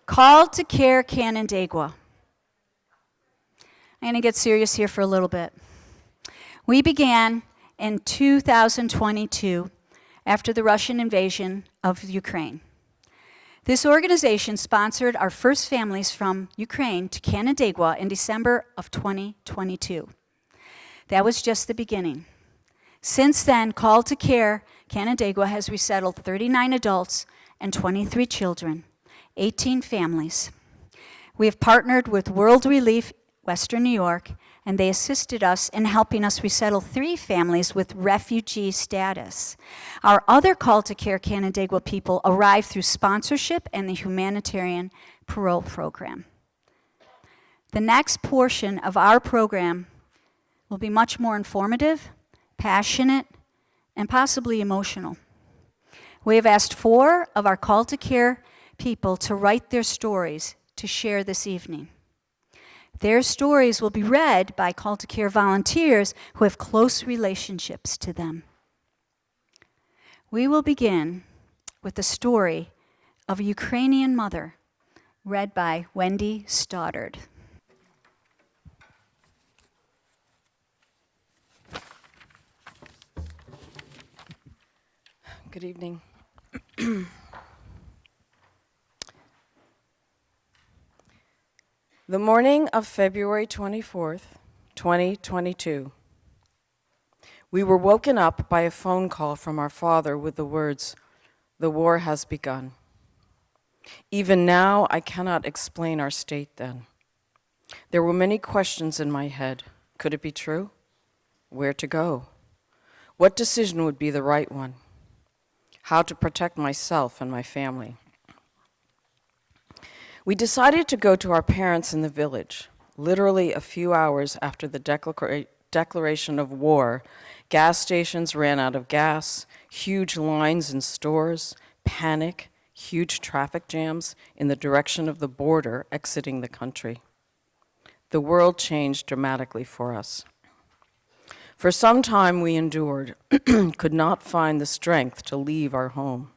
Called to Care Canandaigua. I'm going to get serious here for a little bit. We began in 2022 after the Russian invasion of Ukraine. This organization sponsored our first families from Ukraine to Canandaigua in December of 2022. That was just the beginning. Since then, Called to Care Canandaigua has resettled 39 adults and 23 children, 18 families. We have partnered with World Relief Western New York, and they assisted us in helping us resettle 3 families with refugee status. Our other Called to Care Canandaigua people arrived through sponsorship and the humanitarian parole program. The next portion of our program will be much more informative, passionate, and possibly emotional. We have asked 4 of our Called to Care people to write their stories to share this evening. Their stories will be read by Called to Care volunteers who have close relationships to them. We will begin with the story of a Ukrainian mother, read by Wendy Stoddard. Good evening. The morning of February 24th, 2022, we were woken up by a phone call from our father with the words, "The war has begun." Even now, I cannot explain our state then. There were many questions in my head. Could it be true? Where to go? What decision would be the right one? How to protect myself and my family? We decided to go to our parents in the village. Literally a few hours after the declaration of war, gas stations ran out of gas, huge lines in stores, panic, huge traffic jams in the direction of the border exiting the country. The world changed dramatically for us. For some time we endured, could not find the strength to leave our home.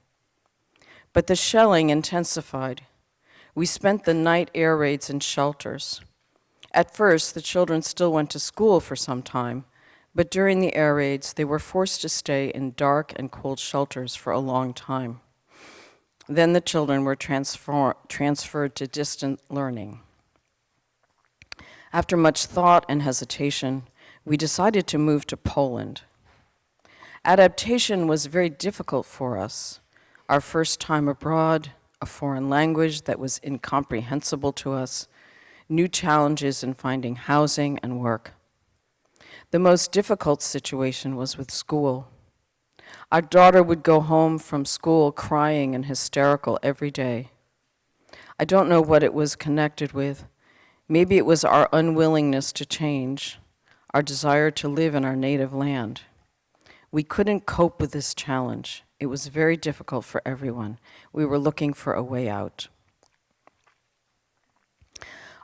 But the shelling intensified. We spent the night air raids in shelters. At first, the children still went to school for some time, but during the air raids, they were forced to stay in dark and cold shelters for a long time. Then the children were transferred to distant learning. After much thought and hesitation, we decided to move to Poland. Adaptation was very difficult for us. Our first time abroad, a foreign language that was incomprehensible to us, new challenges in finding housing and work. The most difficult situation was with school. Our daughter would go home from school crying and hysterical every day. I don't know what it was connected with. Maybe it was our unwillingness to change, our desire to live in our native land. We couldn't cope with this challenge. It was very difficult for everyone. We were looking for a way out.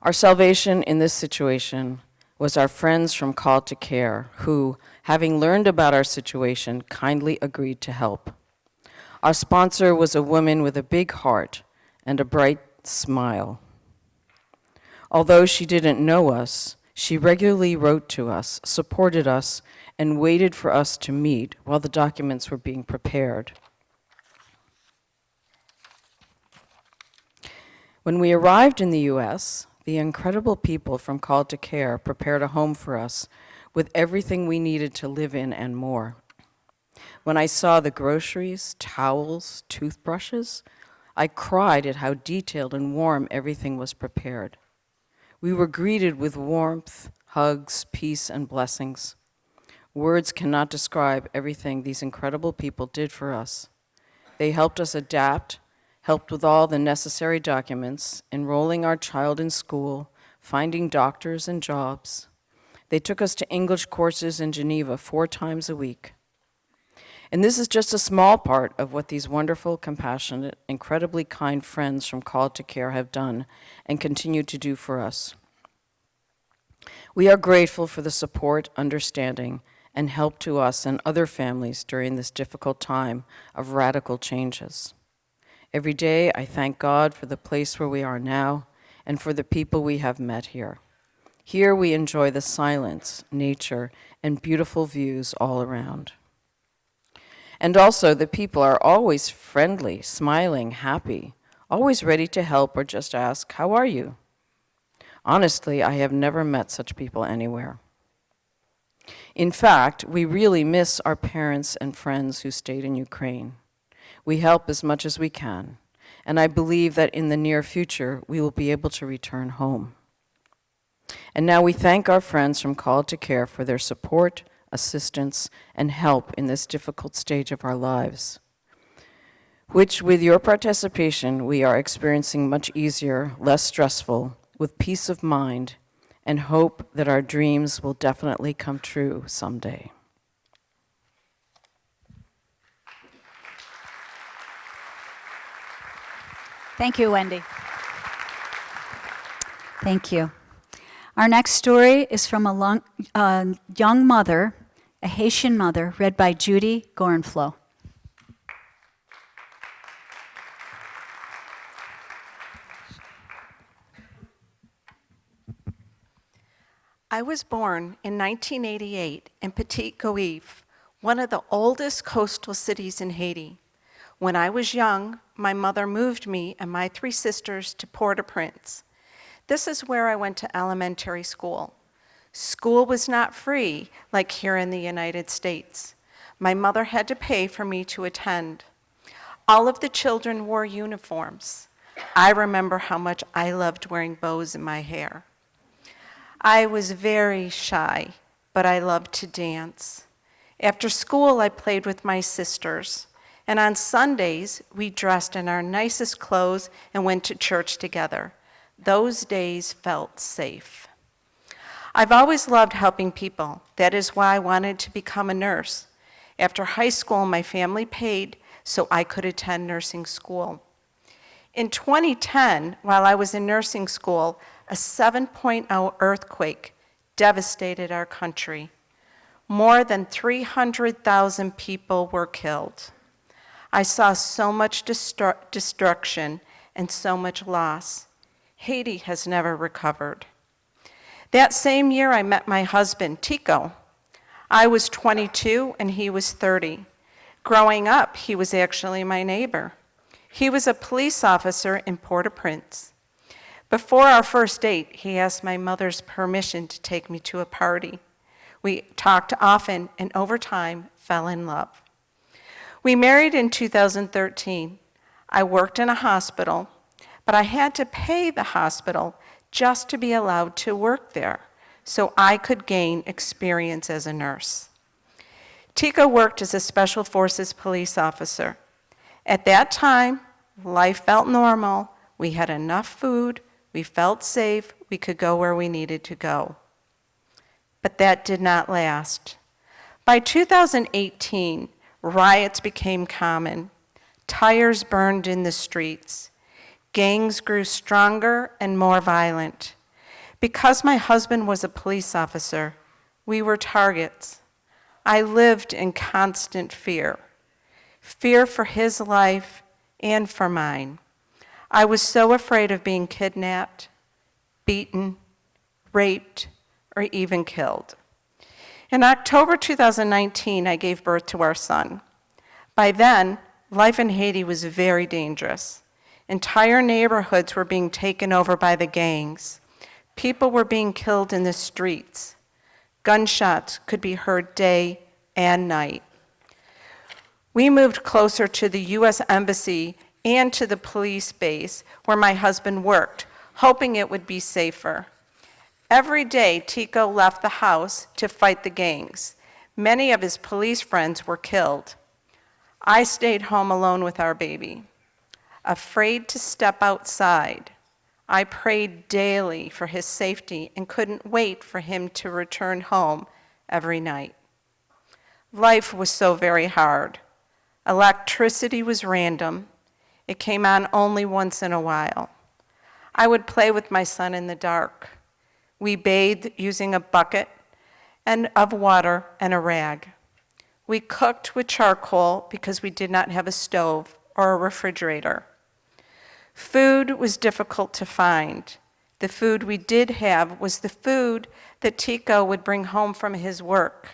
Our salvation in this situation was our friends from Called to Care, who, having learned about our situation, kindly agreed to help. Our sponsor was a woman with a big heart and a bright smile. Although she didn't know us, she regularly wrote to us, supported us, and waited for us to meet while the documents were being prepared. When we arrived in the U.S., the incredible people from Called to Care prepared a home for us with everything we needed to live in and more. When I saw the groceries, towels, toothbrushes, I cried at how detailed and warm everything was prepared. We were greeted with warmth, hugs, peace, and blessings. Words cannot describe everything these incredible people did for us. They helped us adapt, helped with all the necessary documents, enrolling our child in school, finding doctors and jobs. They took us to English courses in Geneva 4 times a week. And this is just a small part of what these wonderful, compassionate, incredibly kind friends from Called to Care have done and continue to do for us. We are grateful for the support, understanding, and help to us and other families during this difficult time of radical changes. Every day, I thank God for the place where we are now and for the people we have met here. Here we enjoy the silence, nature, and beautiful views all around. And also, the people are always friendly, smiling, happy, always ready to help or just ask, "How are you?" Honestly, I have never met such people anywhere. In fact, we really miss our parents and friends who stayed in Ukraine. We help as much as we can, and I believe that in the near future, we will be able to return home. And now we thank our friends from Call to Care for their support, assistance, and help in this difficult stage of our lives, which with your participation, we are experiencing much easier, less stressful, with peace of mind, and hope that our dreams will definitely come true someday. Thank you, Wendy. Thank you. Our next story is from a young mother, a Haitian mother, read by Judy Gorenflo. I was born in 1988 in Petit-Goâve, one of the oldest coastal cities in Haiti. When I was young, my mother moved me and my three sisters to Port-au-Prince. This is where I went to elementary school. School was not free like here in the United States. My mother had to pay for me to attend. All of the children wore uniforms. I remember how much I loved wearing bows in my hair. I was very shy, but I loved to dance. After school, I played with my sisters. And on Sundays, we dressed in our nicest clothes and went to church together. Those days felt safe. I've always loved helping people. That is why I wanted to become a nurse. After high school, my family paid so I could attend nursing school. In 2010, while I was in nursing school, a 7.0 earthquake devastated our country. More than 300,000 people were killed. I saw so much destruction and so much loss. Haiti has never recovered. That same year, I met my husband, Tico. I was 22 and he was 30. Growing up, he was actually my neighbor. He was a police officer in Port-au-Prince. Before our first date, he asked my mother's permission to take me to a party. We talked often and over time fell in love. We married in 2013. I worked in a hospital, but I had to pay the hospital just to be allowed to work there so I could gain experience as a nurse. Tico worked as a Special Forces police officer. At that time, life felt normal. We had enough food. We felt safe. We could go where we needed to go. But that did not last. By 2018, riots became common. Tires burned in the streets. Gangs grew stronger and more violent. Because my husband was a police officer, we were targets. I lived in constant fear. Fear for his life and for mine. I was so afraid of being kidnapped, beaten, raped, or even killed. In October 2019, I gave birth to our son. By then, life in Haiti was very dangerous. Entire neighborhoods were being taken over by the gangs. People were being killed in the streets. Gunshots could be heard day and night. We moved closer to the U.S. Embassy and to the police base where my husband worked, hoping it would be safer. Every day, Tico left the house to fight the gangs. Many of his police friends were killed. I stayed home alone with our baby. Afraid to step outside, I prayed daily for his safety and couldn't wait for him to return home every night. Life was so very hard. Electricity was random. It came on only once in a while. I would play with my son in the dark. We bathed using a bucket of water and a rag. We cooked with charcoal because we did not have a stove or a refrigerator. Food was difficult to find. The food we did have was the food that Tico would bring home from his work.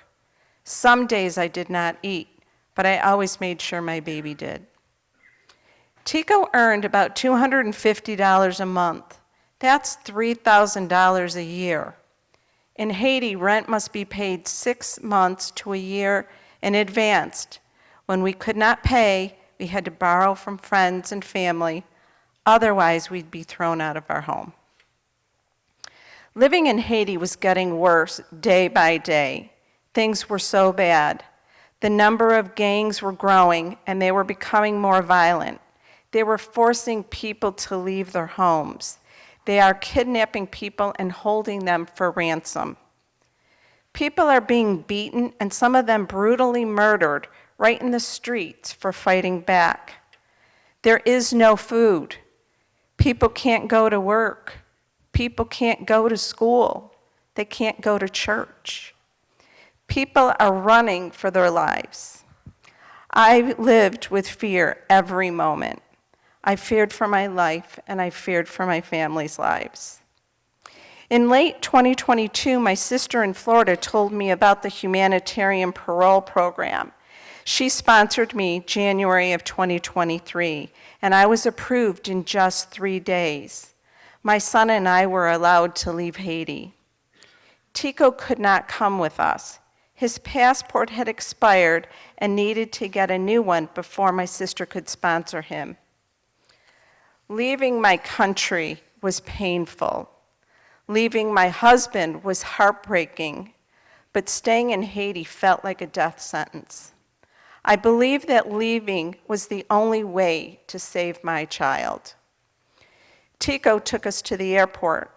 Some days I did not eat, but I always made sure my baby did. Tico earned about $250 a month. That's $3,000 a year. In Haiti, rent must be paid 6 months to a year in advance. When we could not pay, we had to borrow from friends and family. Otherwise, we'd be thrown out of our home. Living in Haiti was getting worse day by day. Things were so bad. The number of gangs were growing, and they were becoming more violent. They were forcing people to leave their homes. They are kidnapping people and holding them for ransom. People are being beaten, and some of them brutally murdered right in the streets for fighting back. There is no food. People can't go to work. People can't go to school. They can't go to church. People are running for their lives. I lived with fear every moment. I feared for my life, and I feared for my family's lives. In late 2022, my sister in Florida told me about the humanitarian parole program. She sponsored me January of 2023, and I was approved in just 3 days. My son and I were allowed to leave Haiti. Tico could not come with us. His passport had expired and needed to get a new one before my sister could sponsor him. Leaving my country was painful. Leaving my husband was heartbreaking, but staying in Haiti felt like a death sentence. I believed that leaving was the only way to save my child. Tico took us to the airport.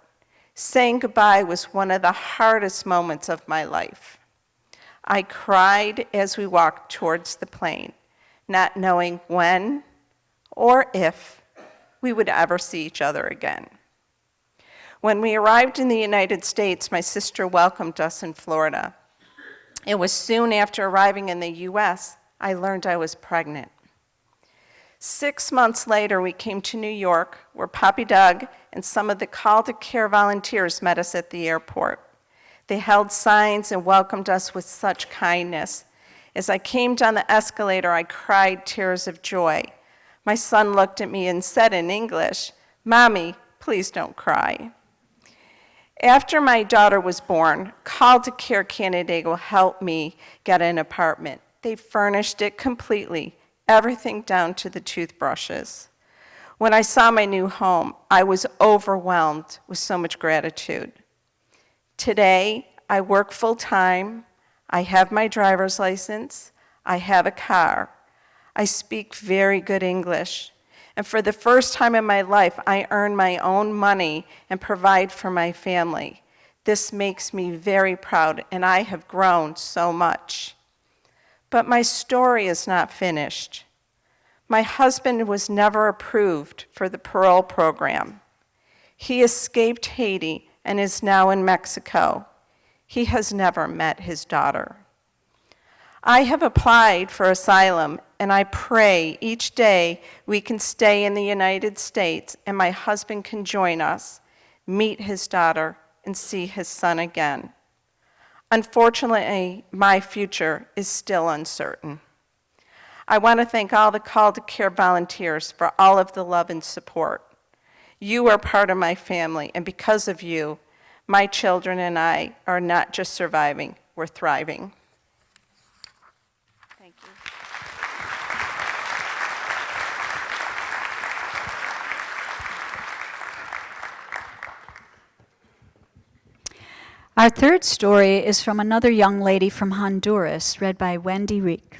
Saying goodbye was one of the hardest moments of my life. I cried as we walked towards the plane, not knowing when or if we would ever see each other again. When we arrived in the United States, my sister welcomed us in Florida. It was soon after arriving in the US, I learned I was pregnant. 6 months later, we came to New York, where Poppy Doug and some of the Call to Care volunteers met us at the airport. They held signs and welcomed us with such kindness. As I came down the escalator, I cried tears of joy. My son looked at me and said in English, "Mommy, please don't cry." After my daughter was born, Call to Care Canandaigua helped me get an apartment. They furnished it completely, everything down to the toothbrushes. When I saw my new home, I was overwhelmed with so much gratitude. Today, I work full-time, I have my driver's license, I have a car, I speak very good English, and for the first time in my life, I earn my own money and provide for my family. This makes me very proud, and I have grown so much. But my story is not finished. My husband was never approved for the parole program. He escaped Haiti and is now in Mexico. He has never met his daughter. I have applied for asylum, and I pray each day we can stay in the United States and my husband can join us, meet his daughter, and see his son again. Unfortunately, my future is still uncertain. I want to thank all the Call to Care volunteers for all of the love and support. You are part of my family, and because of you, my children and I are not just surviving, we're thriving. Thank you. Our third story is from another young lady from Honduras, read by Wendy Reek.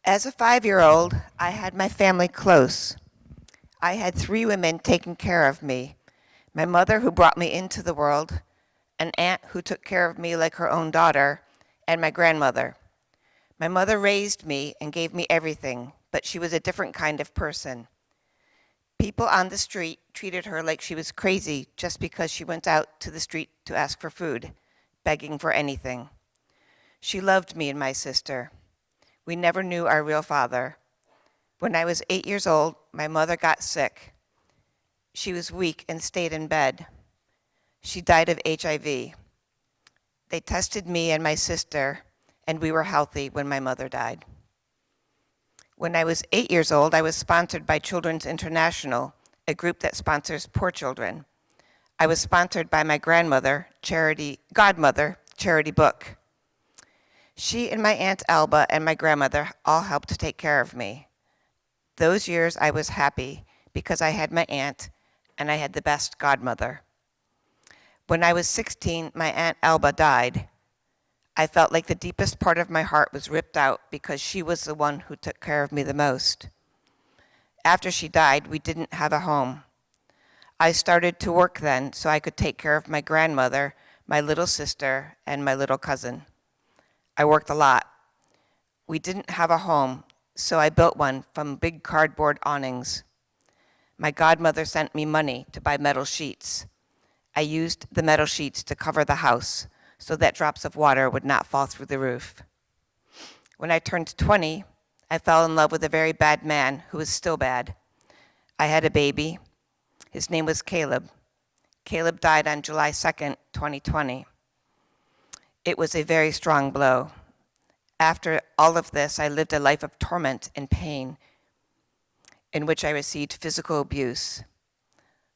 As a 5-year-old, I had my family close. I had 3 women taking care of me. My mother, who brought me into the world, an aunt who took care of me like her own daughter, and my grandmother. My mother raised me and gave me everything, but she was a different kind of person. People on the street treated her like she was crazy just because she went out to the street to ask for food. begging for anything. She loved me and my sister. We never knew our real father. When I was 8 years old, my mother got sick. She was weak and stayed in bed. She died of HIV. They tested me and my sister, and we were healthy when my mother died. When I was 8 years old, I was sponsored by Children's International, a group that sponsors poor children. I was sponsored by my godmother, Charity Book. She and my Aunt Alba and my grandmother all helped to take care of me. Those years I was happy because I had my aunt and I had the best godmother. When I was 16, my Aunt Alba died. I felt like the deepest part of my heart was ripped out because she was the one who took care of me the most. After she died, we didn't have a home. I started to work then so I could take care of my grandmother, my little sister, and my little cousin. I worked a lot. We didn't have a home, so I built one from big cardboard awnings. My godmother sent me money to buy metal sheets. I used the metal sheets to cover the house so that drops of water would not fall through the roof. When I turned 20, I fell in love with a very bad man who was still bad. I had a baby. His name was Caleb. Caleb died on July 2nd, 2020. It was a very strong blow. After all of this, I lived a life of torment and pain in which I received physical abuse.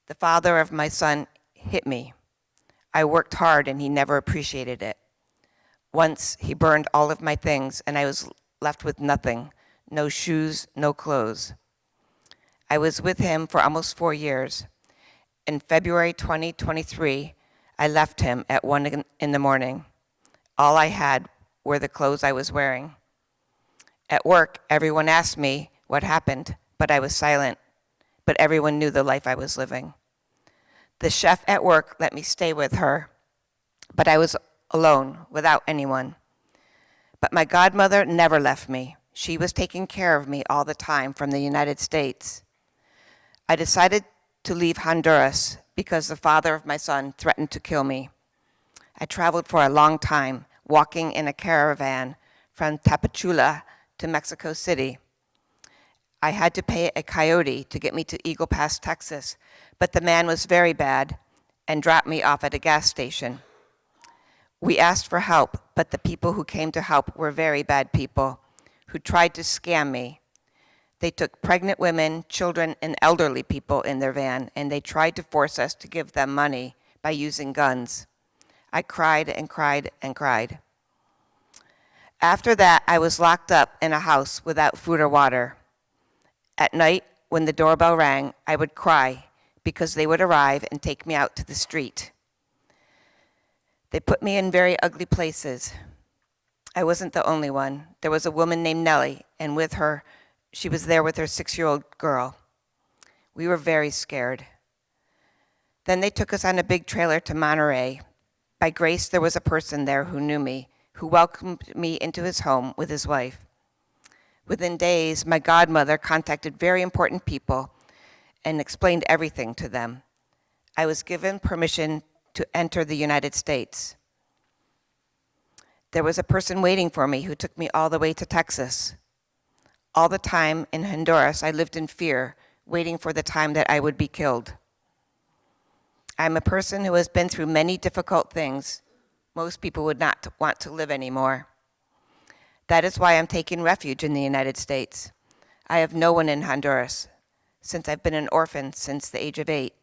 The father of my son hit me. I worked hard and he never appreciated it. Once he burned all of my things and I was left with nothing, no shoes, no clothes. I was with him for almost 4 years. In February 2023, I left him at 1 in the morning. All I had were the clothes I was wearing. At work, everyone asked me what happened, but I was silent. But everyone knew the life I was living. The chef at work let me stay with her, but I was alone, without anyone. But my godmother never left me. She was taking care of me all the time from the United States. I decided to leave Honduras because the father of my son threatened to kill me. I traveled for a long time, walking in a caravan from Tapachula to Mexico City. I had to pay a coyote to get me to Eagle Pass, Texas, but the man was very bad and dropped me off at a gas station. We asked for help, but the people who came to help were very bad people who tried to scam me. They took pregnant women, children, and elderly people in their van, and they tried to force us to give them money by using guns. I cried and cried and cried. After that, I was locked up in a house without food or water. At night, when the doorbell rang, I would cry because they would arrive and take me out to the street. They put me in very ugly places. I wasn't the only one. There was a woman named Nellie, and with her, she was there with her 6-year-old girl. We were very scared. Then they took us on a big trailer to Monterey. By grace, there was a person there who knew me, who welcomed me into his home with his wife. Within days, my godmother contacted very important people and explained everything to them. I was given permission to enter the United States. There was a person waiting for me who took me all the way to Texas. All the time in Honduras, I lived in fear, waiting for the time that I would be killed. I'm a person who has been through many difficult things. Most people would not want to live anymore. That is why I'm taking refuge in the United States. I have no one in Honduras, since I've been an orphan since the age of 8.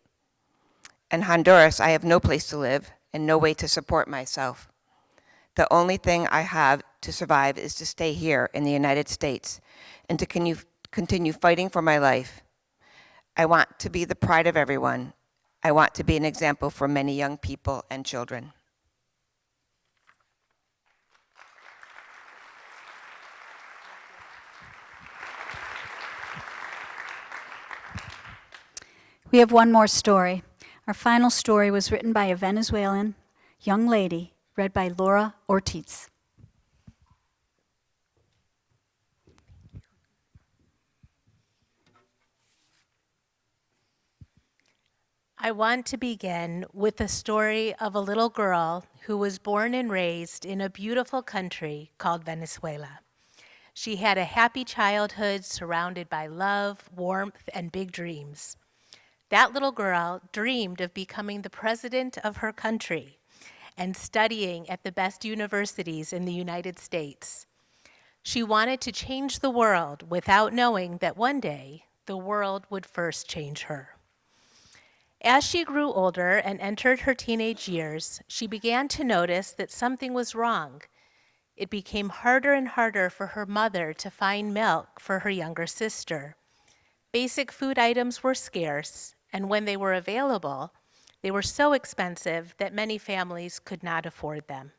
In Honduras, I have no place to live and no way to support myself. The only thing I have to survive is to stay here in the United States and to continue fighting for my life. I want to be the pride of everyone. I want to be an example for many young people and children. We have one more story. Our final story was written by a Venezuelan young lady, read by Laura Ortiz. I want to begin with the story of a little girl who was born and raised in a beautiful country called Venezuela. She had a happy childhood surrounded by love, warmth, and big dreams. That little girl dreamed of becoming the president of her country and studying at the best universities in the United States. She wanted to change the world without knowing that one day the world would first change her. As she grew older and entered her teenage years, she began to notice that something was wrong. It became harder and harder for her mother to find milk for her younger sister. Basic food items were scarce, and when they were available, they were so expensive that many families could not afford them.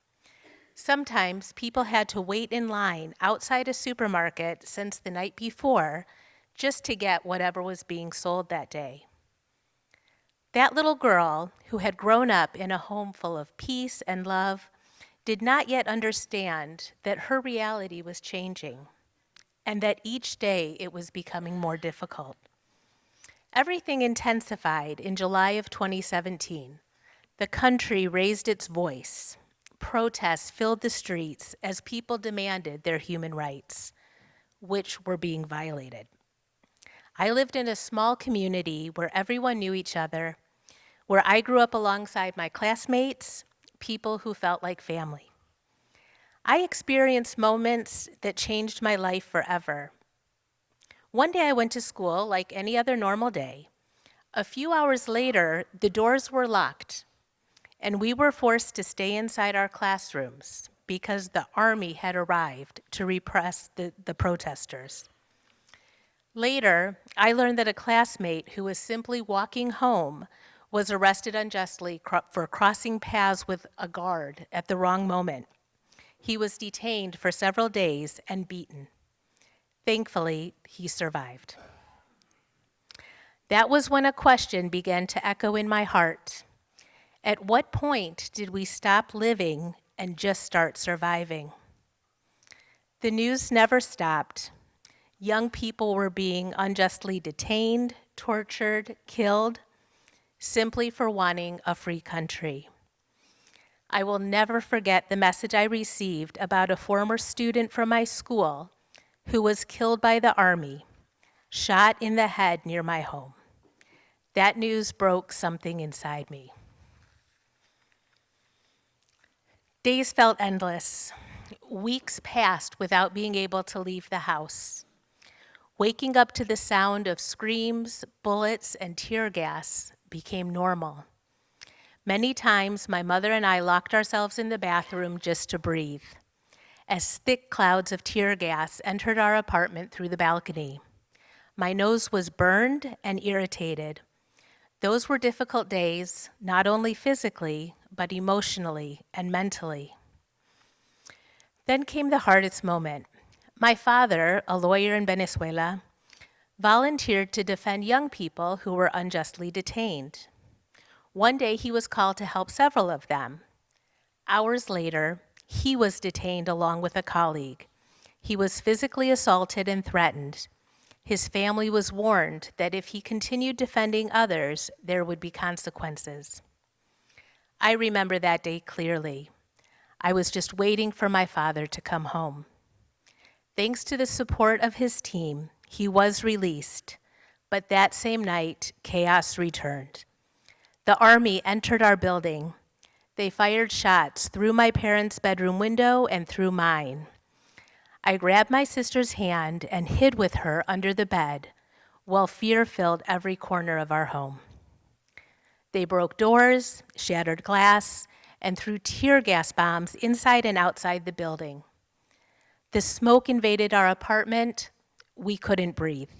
Sometimes people had to wait in line outside a supermarket since the night before just to get whatever was being sold that day. That little girl, who had grown up in a home full of peace and love, did not yet understand that her reality was changing and that each day it was becoming more difficult. Everything intensified in July of 2017. The country raised its voice. Protests filled the streets as people demanded their human rights, which were being violated. I lived in a small community where everyone knew each other, where I grew up alongside my classmates, people who felt like family. I experienced moments that changed my life forever. One day I went to school like any other normal day. A few hours later, the doors were locked, and we were forced to stay inside our classrooms because the army had arrived to repress the protesters. Later, I learned that a classmate who was simply walking home was arrested unjustly for crossing paths with a guard at the wrong moment. He was detained for several days and beaten. Thankfully, he survived. That was when a question began to echo in my heart. At what point did we stop living and just start surviving? The news never stopped. Young people were being unjustly detained, tortured, killed, simply for wanting a free country. I will never forget the message I received about a former student from my school who was killed by the army, shot in the head near my home. That news broke something inside me. Days felt endless. Weeks passed without being able to leave the house. Waking up to the sound of screams, bullets, and tear gas became normal. Many times, my mother and I locked ourselves in the bathroom just to breathe, as thick clouds of tear gas entered our apartment through the balcony. My nose was burned and irritated. Those were difficult days, not only physically, but emotionally and mentally. Then came the hardest moment. My father, a lawyer in Venezuela, volunteered to defend young people who were unjustly detained. One day he was called to help several of them. Hours later, he was detained along with a colleague. He was physically assaulted and threatened. His family was warned that if he continued defending others, there would be consequences. I remember that day clearly. I was just waiting for my father to come home. Thanks to the support of his team, he was released, but that same night, chaos returned. The army entered our building. They fired shots through my parents' bedroom window and through mine. I grabbed my sister's hand and hid with her under the bed, while fear filled every corner of our home. They broke doors, shattered glass, and threw tear gas bombs inside and outside the building. The smoke invaded our apartment. We couldn't breathe.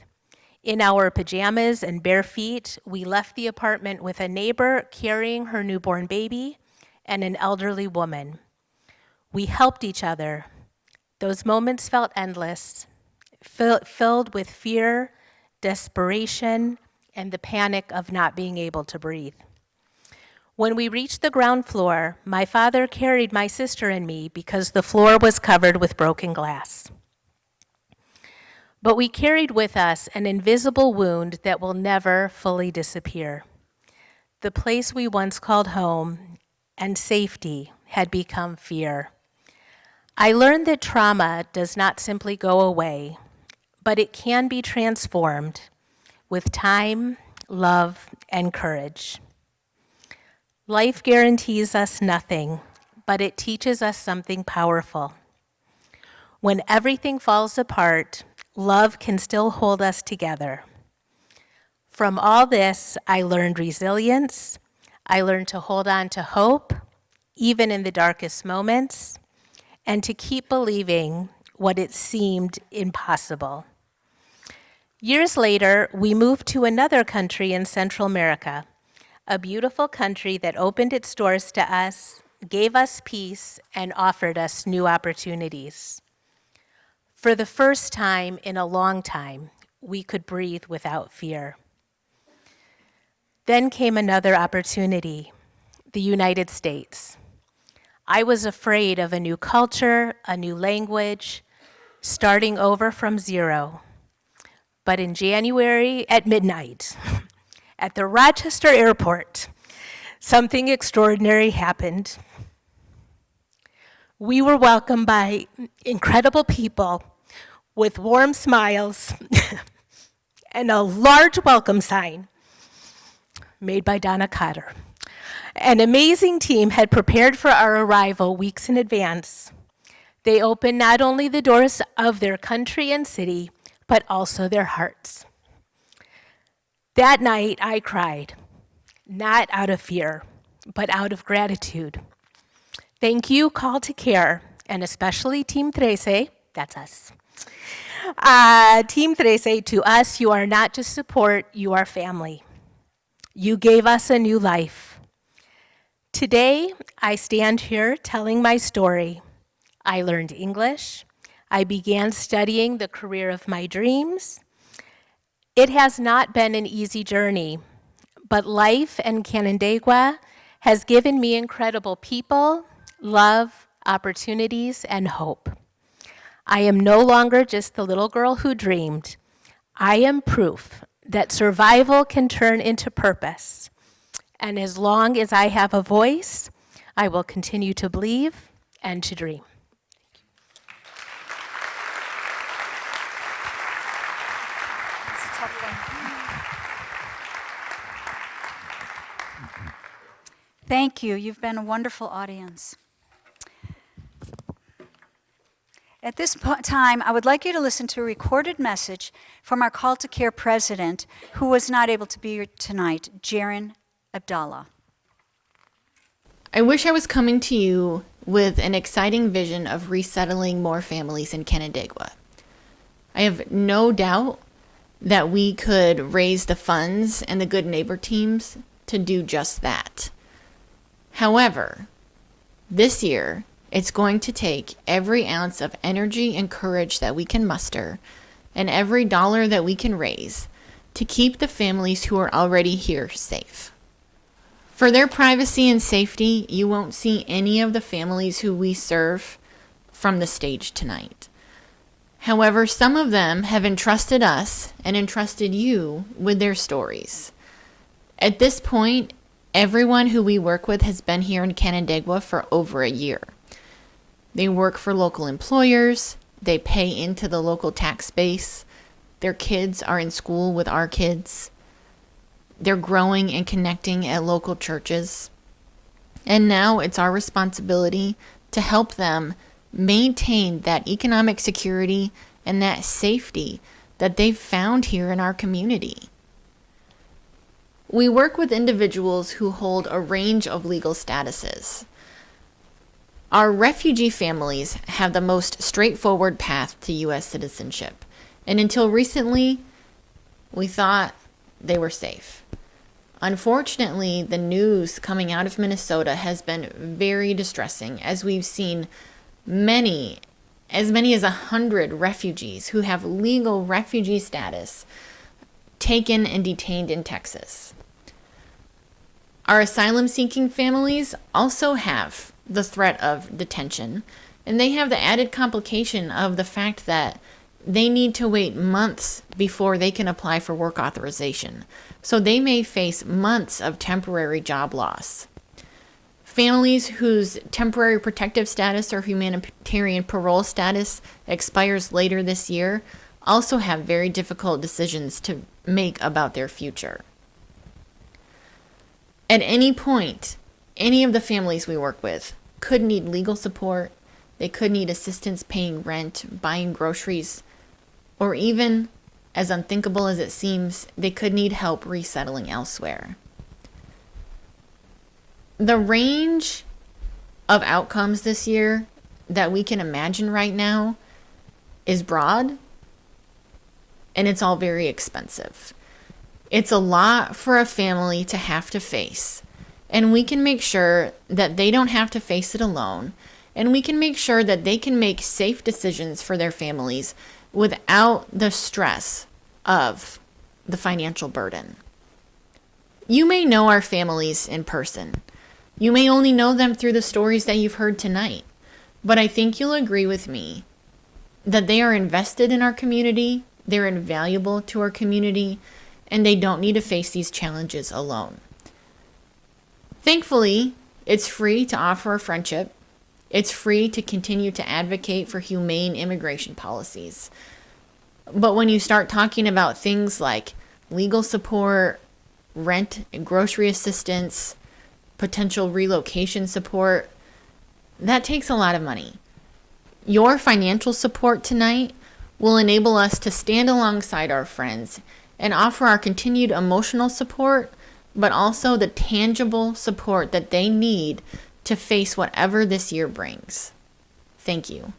In our pajamas and bare feet, we left the apartment with a neighbor carrying her newborn baby and an elderly woman. We helped each other. Those moments felt endless, filled with fear, desperation, and the panic of not being able to breathe. When we reached the ground floor, my father carried my sister and me because the floor was covered with broken glass. But we carried with us an invisible wound that will never fully disappear. The place we once called home and safety had become fear. I learned that trauma does not simply go away, but it can be transformed with time, love, and courage. Life guarantees us nothing, but it teaches us something powerful. When everything falls apart, love can still hold us together. From all this, I learned resilience. I learned to hold on to hope, even in the darkest moments, and to keep believing what it seemed impossible. Years later, we moved to another country in Central America, a beautiful country that opened its doors to us, gave us peace, and offered us new opportunities. For the first time in a long time, we could breathe without fear. Then came another opportunity, the United States. I was afraid of a new culture, a new language, starting over from zero. But in January at midnight, at the Rochester airport, something extraordinary happened. We were welcomed by incredible people with warm smiles and a large welcome sign made by Donna Cotter. An amazing team had prepared for our arrival weeks in advance. They opened not only the doors of their country and city, but also their hearts. That night I cried, not out of fear, but out of gratitude. Thank you, Call to Care, and especially Team 13, that's us. Team 13, to us, you are not just support, you are family. You gave us a new life. Today, I stand here telling my story. I learned English. I began studying the career of my dreams. It has not been an easy journey, but life in Canandaigua has given me incredible people, love, opportunities, and hope. I am no longer just the little girl who dreamed. I am proof that survival can turn into purpose. And as long as I have a voice, I will continue to believe and to dream. Thank you. You've been a wonderful audience. At this time, I would like you to listen to a recorded message from our Call to Care president, who was not able to be here tonight, Jaron Abdallah. I wish I was coming to you with an exciting vision of resettling more families in Canandaigua. I have no doubt that we could raise the funds and the good neighbor teams to do just that. However, this year, it's going to take every ounce of energy and courage that we can muster and every dollar that we can raise to keep the families who are already here safe. For their privacy and safety, you won't see any of the families who we serve from the stage tonight. However, some of them have entrusted us and entrusted you with their stories. At this point, everyone who we work with has been here in Canandaigua for over a year. They work for local employers, they pay into the local tax base, their kids are in school with our kids, they're growing and connecting at local churches, and now it's our responsibility to help them maintain that economic security and that safety that they've found here in our community. We work with individuals who hold a range of legal statuses. Our refugee families have the most straightforward path to U.S. citizenship, and until recently, we thought they were safe. Unfortunately, the news coming out of Minnesota has been very distressing, as we've seen as many as 100 refugees who have legal refugee status taken and detained in Texas. Our asylum-seeking families also have the threat of detention, and they have the added complication of the fact that they need to wait months before they can apply for work authorization. So they may face months of temporary job loss. Families whose temporary protective status or humanitarian parole status expires later this year also have very difficult decisions to make about their future. At any point, any of the families we work with could need legal support, they could need assistance paying rent, buying groceries, or even, as unthinkable as it seems, they could need help resettling elsewhere. The range of outcomes this year that we can imagine right now is broad, and it's all very expensive. It's a lot for a family to have to face, and we can make sure that they don't have to face it alone, and we can make sure that they can make safe decisions for their families without the stress of the financial burden. You may know our families in person. You may only know them through the stories that you've heard tonight, but I think you'll agree with me that they are invested in our community, they're invaluable to our community, and they don't need to face these challenges alone. Thankfully, it's free to offer a friendship. It's free to continue to advocate for humane immigration policies. But when you start talking about things like legal support, rent and grocery assistance, potential relocation support, that takes a lot of money. Your financial support tonight will enable us to stand alongside our friends and offer our continued emotional support, but also the tangible support that they need to face whatever this year brings. Thank you.